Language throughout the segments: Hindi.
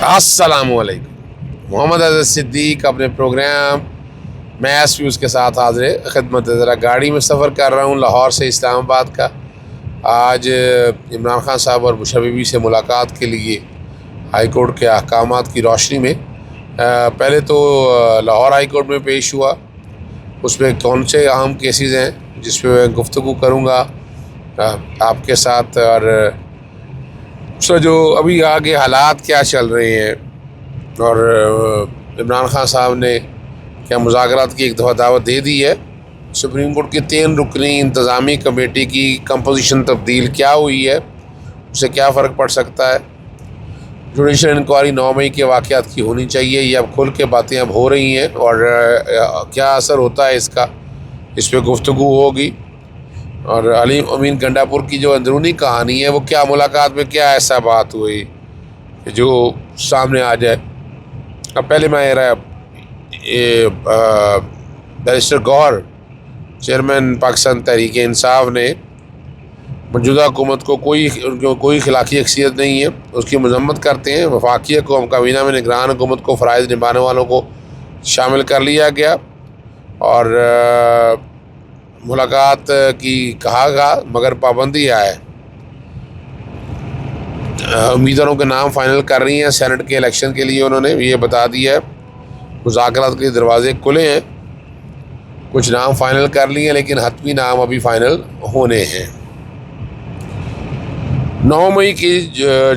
अस्सलामुअलैकुम। मोहम्मद अज़हर सिद्दीक अपने प्रोग्राम मैस व्यूज़ के साथ हाज़िर खिदमत। ज़रा गाड़ी में सफ़र कर रहा हूँ लाहौर से इस्लामाबाद का। आज इमरान खान साहब और मुशर्रफ बीबी से मुलाकात के लिए हाई कोर्ट के अहकामात की रोशनी में पहले तो लाहौर हाई कोर्ट में पेश हुआ। उसमें कौन से अहम केसेस हैं जिस पे मैं गुफ्तगू करूँगा आपके साथ, और जो अभी आगे हालात क्या चल रहे हैं, और इमरान खान साहब ने क्या मुज़ाकरात की एक दफ़ा दावत दे दी है। सुप्रीम कोर्ट की 3 रुकनी इंतज़ामी कमेटी की कंपोजिशन तब्दील क्या हुई है, उससे क्या फ़र्क पड़ सकता है। जुडिशल इंक्वायरी 9 मई के वाक़यात की होनी चाहिए। ये अब खुल के बातें अब हो रही हैं, और क्या असर होता है इसका, इस पर गुफ्तगू होगी। और अलीम अमीन गंडापुर की जो अंदरूनी कहानी है, वो क्या मुलाकात में क्या ऐसा बात हुई जो सामने आ जाए। अब पहले मैं बैरिस्टर गौहर चेयरमैन पाकिस्तान तहरीक इंसाफ ने मौजूदा हुकूमत को कोई खिलाफी अक्सियत नहीं है, उसकी मजम्मत करते हैं। वफाकी हुकूमत काबीना में निगरान हुकूमत को फ़राइज़ निभाने वालों को शामिल कर लिया गया, और मुलाकात की कहा मगर पाबंदी आए। उम्मीदवारों के नाम फाइनल कर रही हैं सेनेट के इलेक्शन के लिए। उन्होंने ये बता दिया है मुज़ाकरात के लिए दरवाजे खुले हैं। कुछ नाम फाइनल कर लिए हैं, लेकिन हतमी नाम अभी फाइनल होने हैं। 9 मई की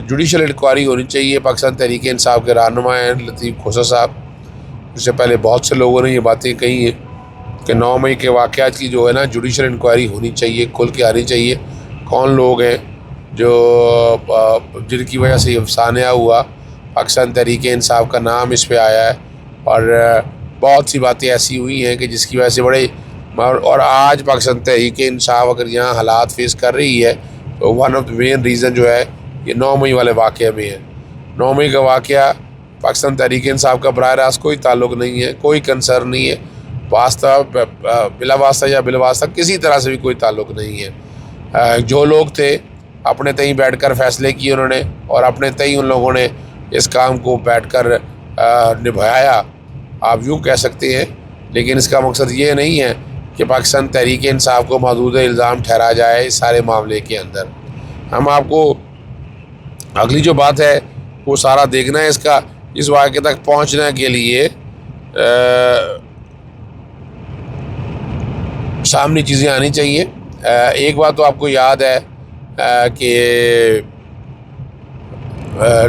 जुडिशल इंक्वायरी होनी चाहिए। पाकिस्तान तहरीक इंसाफ के रहनुमा हैं लतीफ़ खोसा साहब। उससे पहले बहुत से लोगों ने ये बातें कही हैं कि 9 मई के वाक़यात की जो है ना जुडिशल इंक्वायरी होनी चाहिए, खुल के आनी चाहिए। कौन लोग हैं जो जिनकी वजह से ये अफसाना हुआ, पाकिस्तान तहरीक इंसाफ का नाम इस पे आया है, और बहुत सी बातें ऐसी हुई हैं कि जिसकी वजह से बड़े, और आज पाकिस्तान तहरीक इंसाफ अगर यहाँ हालात फेस कर रही है तो one of the main reason जो है ये 9 मई वाले वाक़े में है। 9 मई का वाक़या पाकिस्तान तहरीक इंसाफ का बराह रास्त कोई ताल्लुक़ नहीं है, कोई कंसर्न नहीं है। वास्ता बिला वास्ता या बिला वास्ता किसी तरह से भी कोई ताल्लुक़ नहीं है। जो लोग थे अपने तय बैठ कर फ़ैसले किए उन्होंने, और अपने तय उन लोगों ने इस काम को बैठ कर निभाया, आप यूँ कह सकते हैं। लेकिन इसका मकसद ये नहीं है कि पाकिस्तान तहरीक इंसाफ को महदूद इल्ज़ाम ठहरा जाए इस सारे मामले के अंदर। हम आपको अगली जो बात है वो सारा देखना है। इसका इस वाक़े तक पहुँचने के लिए सामने चीज़ें आनी चाहिए। एक बात तो आपको याद है कि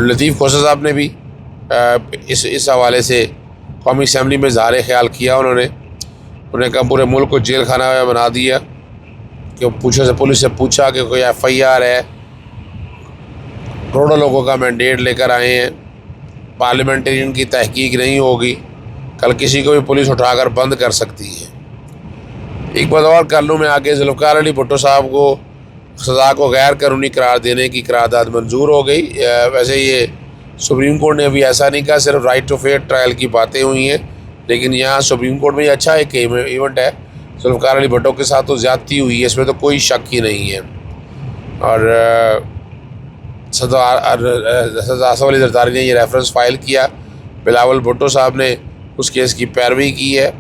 लतीफ़ खोसा साहब ने भी इस हवाले से कौमी असम्बली में इज़हार ख्याल किया। उन्होंने कहा पूरे मुल्क को जेल खाना बना दिया, कि पुलिस से पूछा कि कोई FIR है, करोड़ों लोगों का मैंडेट लेकर आए हैं, पार्लियामेंटेरियन की तहकीक नहीं होगी, कल किसी को भी पुलिस उठाकर बंद कर सकती है। एक बात और कर लूँ मैं आगे, जुल्फ़िकार अली भुट्टो साहब को सज़ा को गैर कानूनी करार देने की करारदाद मंजूर हो गई। वैसे ये सुप्रीम कोर्ट ने अभी ऐसा नहीं कहा, सिर्फ राइट टू फेयर ट्रायल की बातें हुई हैं, लेकिन यहाँ सुप्रीम कोर्ट में अच्छा एक इवेंट है। जुल्फ़िकार अली भुट्टो के साथ तो ज़्यादती हुई है, इसमें तो कोई शक ही नहीं है। और सदर आसफ़ अली ज़रदारी ने ये रेफरेंस फ़ाइल किया, बिलावल भुट्टो साहब ने उस केस की पैरवी की है,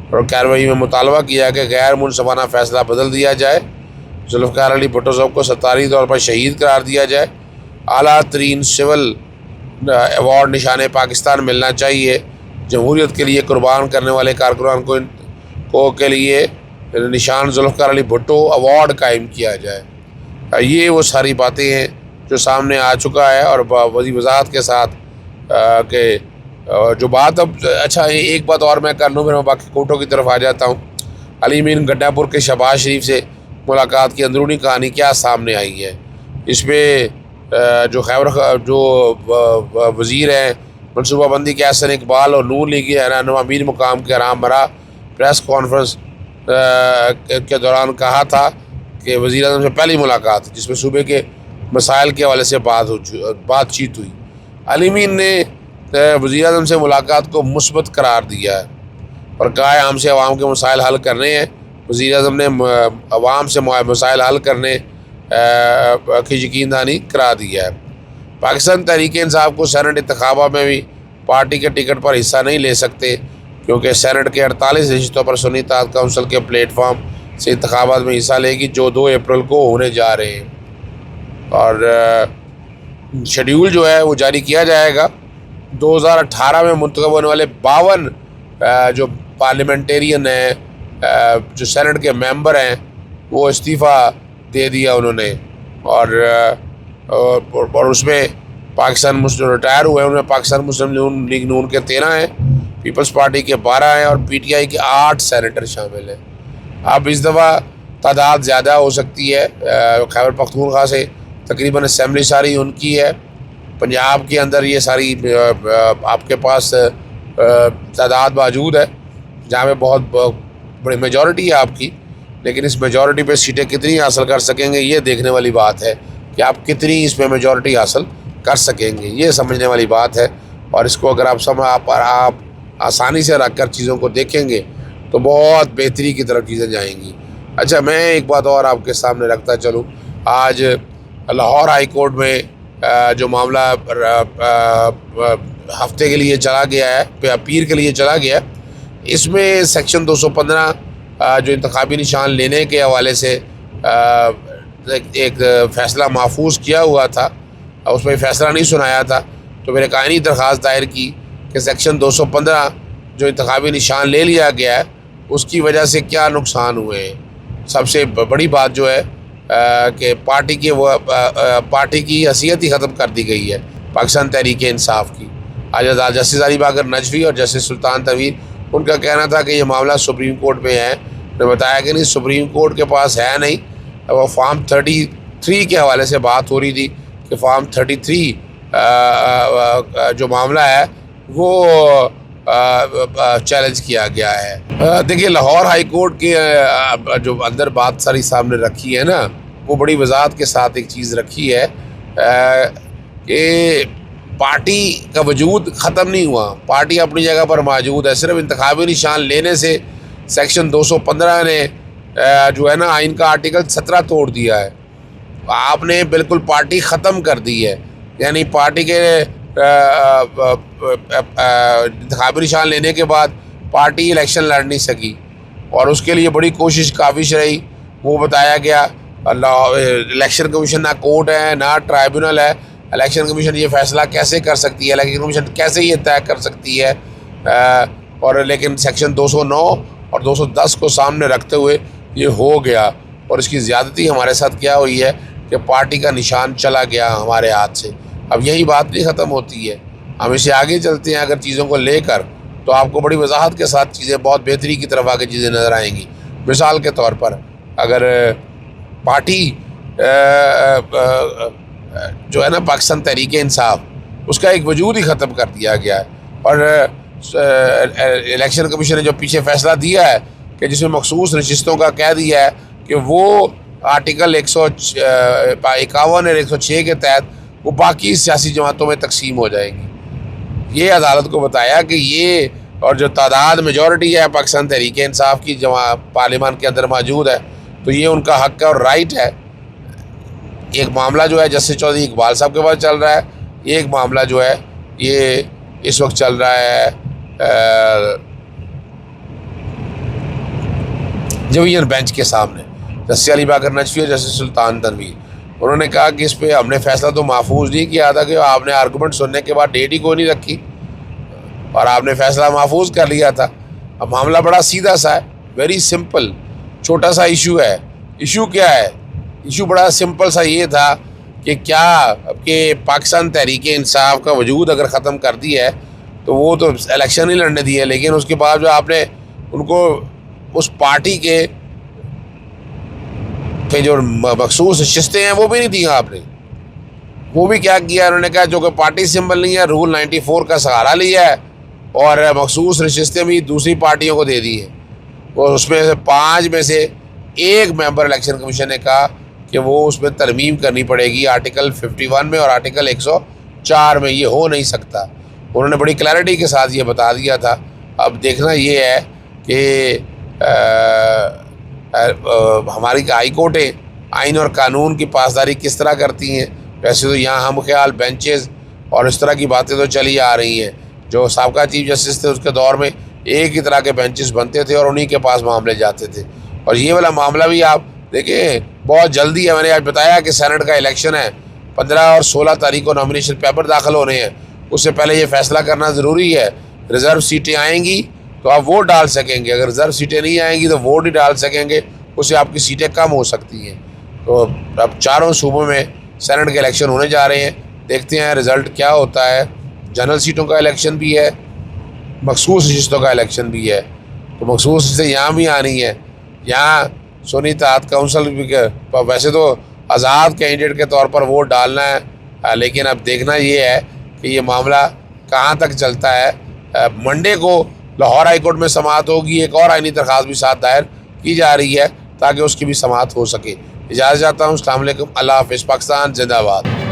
और कार्रवाई में मुतालबा किया कि गैर मुनसफ़ाना फ़ैसला बदल दिया जाए, जुल्फ़िकार अली भुट्टो साहब को सरकारी तौर पर शहीद करार दिया जाए, आला तरीन सिविल अवार्ड निशान पाकिस्तान मिलना चाहिए, जमहूरियत के लिए कुर्बान करने वाले कारकुनान को के लिए निशान जुल्फ़िकार अली भुट्टो अवार्ड कायम किया जाए। ये वो सारी बातें हैं जो सामने आ चुका है, और बड़ी वजाहत के साथ कि जो बात अब अच्छा एक बात और मैं कर लूँ, फिर मैं बाकी कोर्टों की तरफ आ जाता हूँ। अली अमीन गंडापुर के शहबाज शरीफ से मुलाकात की अंदरूनी कहानी क्या सामने आई है। इसमें जो वज़ीर हैं मनसूबाबंदी के हसन इकबाल और नून लीग रहनुमा मीर मुकाम के आराम भरा प्रेस कॉन्फ्रेंस के दौरान कहा था कि वज़ीर आज़म से पहली मुलाकात जिसमें सूबे के मसाइल के हवाले से बातचीत हुई। अली अमीन ने वज़ीर आज़म से मुलाकात को मुस्बत करार दिया है और कहा है हमसे अवाम के मसाइल हल करने हैं। वज़ीर आज़म ने अवाम से मसाइल हल करने की यकीन दहानी करा दिया है। पाकिस्तान तहरीक-ए-इंसाफ को सेनेट इंतखाबा में भी पार्टी के टिकट पर हिस्सा नहीं ले सकते, क्योंकि सेनेट के 48 रिश्तों पर सुन्नी इत्तेहाद काउंसिल के प्लेटफॉर्म से इंतखाबात में हिस्सा लेगी, जो 2 अप्रैल को होने जा रहे हैं। और शेड्यूल जो है वो जारी किया जाएगा। 2018 में मुंतखब होने वाले 52 जो पार्लियामेंटेरियन हैं, जो सेनेट के मेंबर हैं, वो इस्तीफ़ा दे दिया उन्होंने। और उसमें पाकिस्तान मुस्लिम रिटायर हुए, उनमें पाकिस्तान मुस्लिम लीग नून के 13 हैं, पीपल्स पार्टी के 12 हैं और पीटीआई के 8 सेनेटर शामिल हैं। अब इस दफ़ा तादाद ज़्यादा हो सकती है। खैबर पख्तूनख्वा से तकरीबन असम्बली सारी उनकी है। पंजाब के अंदर ये सारी आपके पास तादाद मौजूद है, जहाँ पे बहुत बड़ी मेजॉरिटी है आपकी, लेकिन इस मेजॉरिटी पे सीटें कितनी हासिल कर सकेंगे ये देखने वाली बात है कि आप कितनी इसमें मेजॉरिटी हासिल कर सकेंगे, ये समझने वाली बात है। और इसको अगर आप आसानी से रख कर चीज़ों को देखेंगे तो बहुत बेहतरी की तरफ चीज़ें जाएंगी। अच्छा, मैं एक बात और आपके सामने रखता चलूँ। आज लाहौर हाई कोर्ट में जो मामला हफ्ते के लिए चला गया है, पीर के लिए चला गया, इसमें सेक्शन 215 जो इंतखाबी निशान लेने के हवाले से एक फ़ैसला महफूज किया हुआ था, उसमें फ़ैसला नहीं सुनाया था, तो मैंने कानूनी दरख्वास्त दायर की कि सेक्शन 215 जो इंतखाबी निशान ले लिया गया है उसकी वजह से क्या नुकसान हुए हैं। सबसे बड़ी बात जो है कि पार्टी की हैसियत ही ख़त्म कर दी गई है पाकिस्तान तहरीक-ए-इंसाफ की। आज जस्टिस अली बाकर नजवी और जस्टिस सुल्तान तवीर, उनका कहना था कि ये मामला सुप्रीम कोर्ट में है। उन्होंने बताया कि नहीं, सुप्रीम कोर्ट के पास है नहीं। वो फॉर्म 33 के हवाले से बात हो रही थी कि फॉर्म 33 जो मामला है वो चैलेंज किया गया है। देखिए, लाहौर हाई कोर्ट के जो अंदर बात सारी सामने रखी है ना, वो बड़ी वजाहत के साथ एक चीज़ रखी है कि पार्टी का वजूद ख़त्म नहीं हुआ, पार्टी अपनी जगह पर मौजूद है। सिर्फ इंतखाबी निशान लेने से सेक्शन 215 ने जो है ना आइन का आर्टिकल 17 तोड़ दिया है। आपने बिल्कुल पार्टी ख़त्म कर दी है, यानी पार्टी के इंतखाबी निशान लेने के बाद पार्टी इलेक्शन लड़ नहीं सकी, और उसके लिए बड़ी कोशिश काविश रही। वो बताया गया इलेक्शन कमीशन ना कोर्ट है ना ट्राइब्यूनल है, इलेक्शन कमीशन ये फ़ैसला कैसे कर सकती है, इलेक्शन कमीशन कैसे ये तय कर सकती है। और लेकिन सेक्शन 209 और 210 को सामने रखते हुए ये हो गया, और इसकी ज़्यादती हमारे साथ क्या हुई है कि पार्टी का निशान चला गया हमारे हाथ से। अब यही बात नहीं ख़त्म होती है, हम इसे आगे चलते हैं अगर चीज़ों को लेकर, तो आपको बड़ी वजाहत के साथ चीज़ें बहुत बेहतरी की तरफ आगे चीज़ें नज़र आएंगी। मिसाल के तौर पर अगर पार्टी जो है ना पाकिस्तान तहरीक-ए-इंसाफ, उसका एक वजूद ही ख़त्म कर दिया गया है, और इलेक्शन कमीशन ने जो पीछे फ़ैसला दिया है कि जिसमें मखसूस नशिस्तों का कह दिया है कि वो आर्टिकल 151 और 106 के तहत वो बाकी सियासी जमातों में तकसीम हो जाएंगी। ये अदालत को बताया कि ये, और जो तादाद मेजॉरिटी है पाकिस्तान तहरीक-ए-इंसाफ की पार्लियामान के अंदर मौजूद है, तो ये उनका हक़ है और राइट है। एक मामला जो है जस्टिस चौधरी इकबाल साहब के पास चल रहा है, एक मामला जो है ये इस वक्त चल रहा है डिवीजन बेंच के सामने, जस्टिस अली बाकर नजवी और जस्टिस सुल्तान तनवीर। उन्होंने कहा कि इस पर हमने फ़ैसला तो महफूज नहीं किया था कि आपने आर्गूमेंट सुनने के बाद डेट ही कोई नहीं रखी और आपने फ़ैसला महफूज कर लिया था। अब मामला बड़ा सीधा सा है, वेरी सिंपल, छोटा सा इशू है। इशू क्या है? इशू बड़ा सिंपल सा ये था कि क्या आपके पाकिस्तान तहरीक-ए-इंसाफ का वजूद अगर ख़त्म कर दिया है तो वो तो इलेक्शन ही लड़ने दिए, लेकिन उसके बाद जो आपने उनको उस पार्टी के जो मखसूस नशिस्तें हैं वो भी नहीं दी आपने। वो भी क्या किया उन्होंने कहा, जो कि पार्टी सिंबल नहीं है, रूल 94 का सहारा लिया है और मखसूस नशिस्तें भी दूसरी पार्टियों को दे दी हैं। और उसमें से 5 में से एक मेंबर इलेक्शन कमीशन ने कहा कि वो उसमें तरमीम करनी पड़ेगी आर्टिकल 51 में और आर्टिकल 104 में, ये हो नहीं सकता। उन्होंने बड़ी क्लैरिटी के साथ ये बता दिया था। अब देखना ये है कि हमारी हाई कोर्टें आइन और कानून की पासदारी किस तरह करती हैं वैसे तो यहाँ हम ख्याल बेंचेस और इस तरह की बातें तो चली आ रही हैं। जो साबका चीफ जस्टिस थे उसके दौर में एक ही तरह के बेंचेस बनते थे और उन्हीं के पास मामले जाते थे। और ये वाला मामला भी आप देखिए बहुत जल्दी है। मैंने आज बताया कि सेनेट का इलेक्शन है, 15 और 16 तारीख को नॉमिनेशन पेपर दाखिल हो रहे हैं। उससे पहले ये फैसला करना ज़रूरी है। रिज़र्व सीटें आएंगी तो आप वोट डाल सकेंगे, अगर रिज़र्व सीटें नहीं आएंगी तो वोट ही डाल सकेंगे, उससे आपकी सीटें कम हो सकती हैं। तो अब चारों सूबों में सेनेट के इलेक्शन होने जा रहे हैं, देखते हैं रिज़ल्ट क्या होता है। जनरल सीटों का इलेक्शन भी है, मखसूस नशिस्तों का इलेक्शन भी है। तो मखसूस नशिस्तें यहाँ भी आनी है। यहाँ सुन्नी इत्तेहाद काउंसिल भी वैसे तो आज़ाद कैंडिडेट के तौर पर वोट डालना है, लेकिन अब देखना ये है कि ये मामला कहाँ तक चलता है। मंडे को लाहौर हाई कोर्ट में समाअत होगी, एक और आईनी दरख्वास्त भी साथ दायर की जा रही है ताकि उसकी भी समाअत हो सके। इजाज़त चाहता हूँ। अस्सलाम वालेकुम, अल्लाह हाफ़िज़। पाकिस्तान जिंदाबाद।